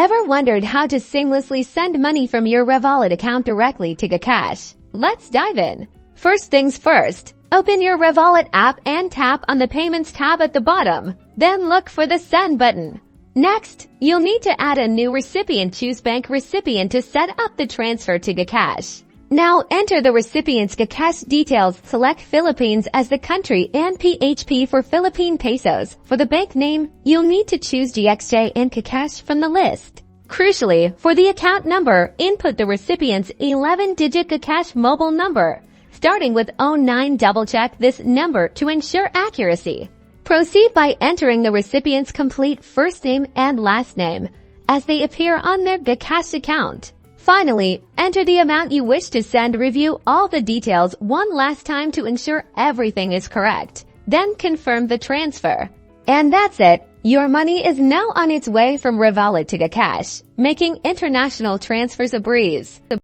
Ever wondered how to seamlessly send money from your Revolut account directly to GCash? Let's dive in. First things first, open your Revolut app and tap on the Payments tab at the bottom. Then look for the Send button. Next, you'll need to add a new recipient. Choose Bank Recipient to set up the transfer to GCash. Now enter the recipient's GCash details. Select Philippines as the country and PHP for Philippine pesos. For the bank name, you'll need to choose GXJ and GCash from the list. Crucially, for the account number, input the recipient's 11-digit GCash mobile number, starting with 09. Double-check this number to ensure accuracy. Proceed by entering the recipient's complete first name and last name as they appear on their GCash account. Finally, enter the amount you wish to send. Review all the details one last time to ensure everything is correct. Then confirm the transfer. And that's it. Your money is now on its way from Revolut to GCash, making international transfers a breeze.